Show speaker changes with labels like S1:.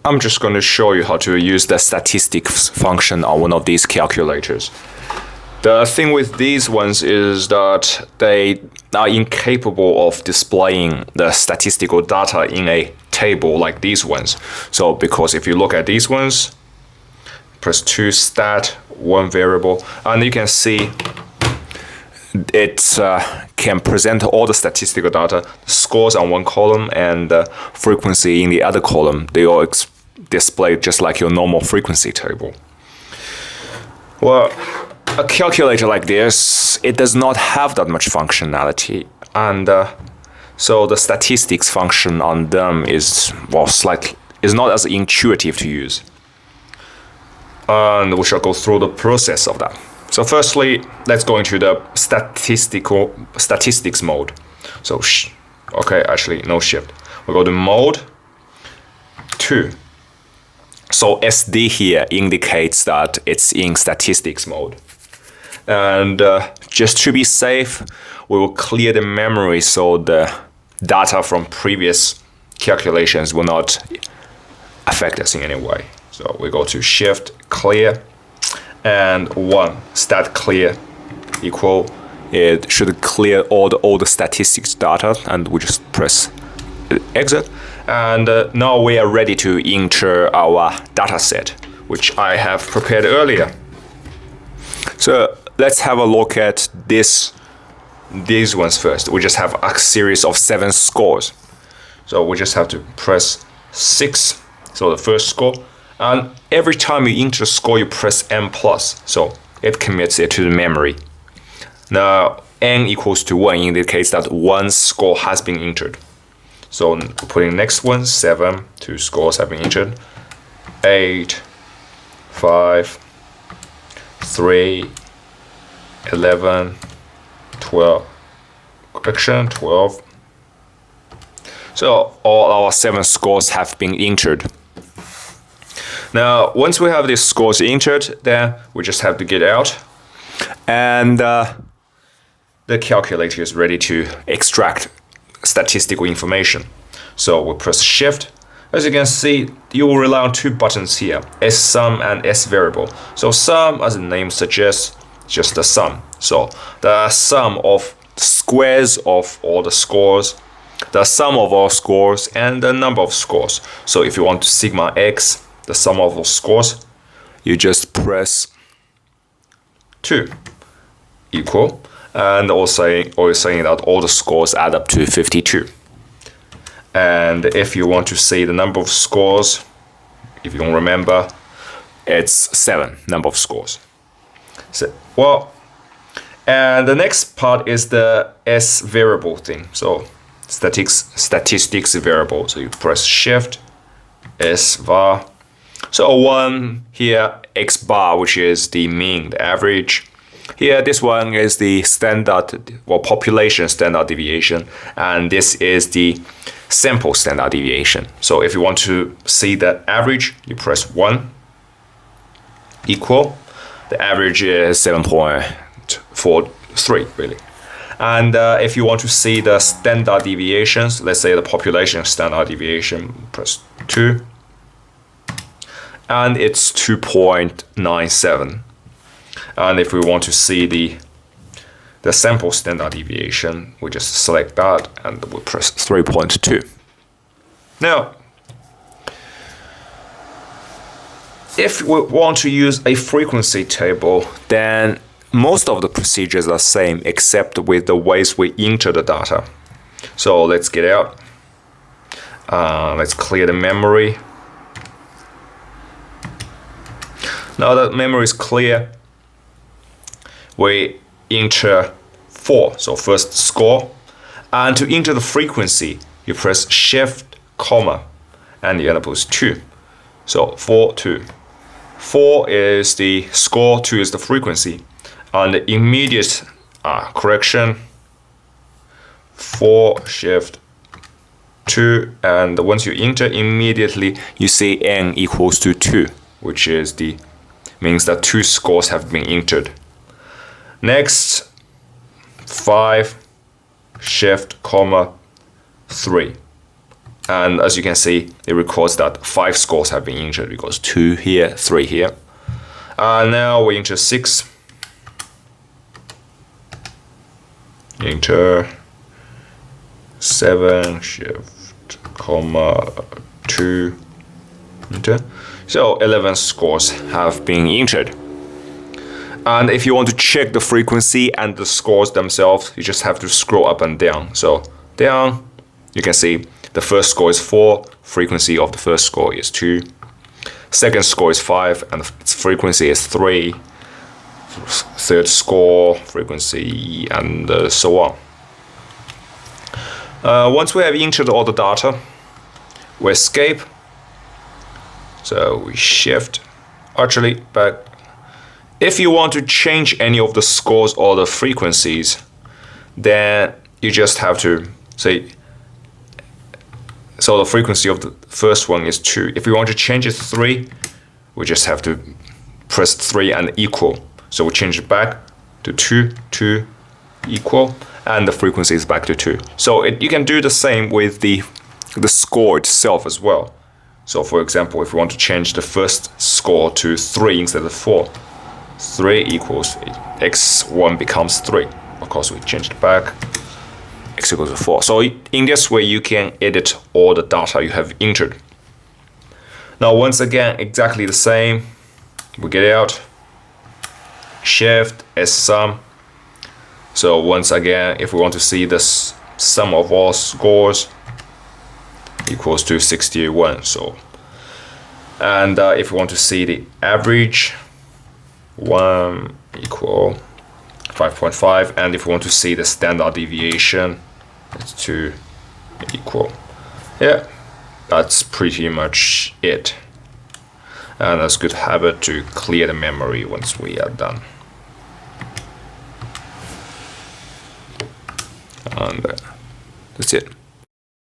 S1: I'm just going to show you how to use the statistics function on one of these calculators. The thing with these ones is that they are incapable of displaying the statistical data in a table like these ones. So because if you look at these ones, press 2 stat, 1 variable, and you can see it can present all the statistical data, scores on one column and frequency in the other column. They all display just like your normal frequency table. Well, a calculator like this, it does not have that much functionality, and so the statistics function on them is not as intuitive to use. And we shall go through the process of that. So firstly, let's go into the statistics mode. So okay, actually no shift. We go to mode 2. So SD here indicates that it's in statistics mode. And just to be safe, we will clear the memory so the data from previous calculations will not affect us in any way. So we go to shift clear and 1 stat clear equal. It should clear all the statistics data, and we just press exit. And now we are ready to enter our data set, which I have prepared earlier. So let's have a look at these ones first. We just have a series of 7 scores. So we just have to press 6, so the first score. And every time you enter a score, you press n+. So it commits it to the memory. Now n equals to 1 indicates that one score has been entered. So putting next one, 7, 2 scores have been entered. 8, 5, 3, 11, 12. Correction, 12. So all our 7 scores have been entered. Now, once we have these scores entered, then we just have to get out. And the calculator is ready to extract statistical information. So we press shift. As you can see, you will rely on 2 buttons here, sSum and sVariable. So sum, as the name suggests, just the sum. So the sum of squares of all the scores, the sum of all scores, and the number of scores. So if you want to sigma x, the sum of all scores, you just press 2 equal, and also saying that all the scores add up to 52. And if you want to see the number of scores, if you don't remember, it's 7 number of scores. So, well, and the next part is the sVariable thing. So statistics variable. So you press shift svar. So 1 here, x bar, which is the mean, the average. Here, this one is the standard, or population standard deviation, and this is the sample standard deviation. So if you want to see the average, you press 1 equal. The average is 7.43 really. And if you want to see the standard deviations, let's say the population standard deviation, press 2. And it's 2.97. And if we want to see the sample standard deviation, we just select that and we press 3.2. Now, if we want to use a frequency table, then most of the procedures are same except with the ways we enter the data. So let's get out. Let's clear the memory. Now that memory is clear, we enter 4, so first score. And to enter the frequency, you press shift, comma, and the enable is 2. So 4, 2. 4 is the score, 2 is the frequency. And the immediate correction, 4, shift, 2. And once you enter, immediately you see n equals to 2, which is means that 2 scores have been entered. Next, 5, shift, comma, 3. And as you can see, it records that 5 scores have been entered because 2 here, 3 here. Now we enter 6. Enter 7, shift, comma, 2, enter. So 11 scores have been entered. And if you want to check the frequency and the scores themselves, you just have to scroll up and down. So down, you can see the first score is 4, frequency of the first score is 2. Second score is 5, and its frequency is 3. Third score, frequency, and so on. Once we have entered all the data, we escape. So we shift, actually back. If you want to change any of the scores or the frequencies, then you just have to say, so the frequency of the first one is 2. If we want to change it to 3, we just have to press 3 and equal. So we change it back to 2, 2, equal, and the frequency is back to 2. So you can do the same with the score itself as well. So for example, if we want to change the first score to 3 instead of 4, 3 equals x1 becomes 3. Of course, we change it back, x equals to 4. So in this way, you can edit all the data you have entered. Now, once again, exactly the same. We get out, shift S sum. So once again, if we want to see the sum of all scores, equals to 61. So, and if we want to see the average, 1 equal 5.5, and if we want to see the standard deviation, it's 2 equal. Yeah, that's pretty much it. And that's a good habit to clear the memory once we are done. And that's it.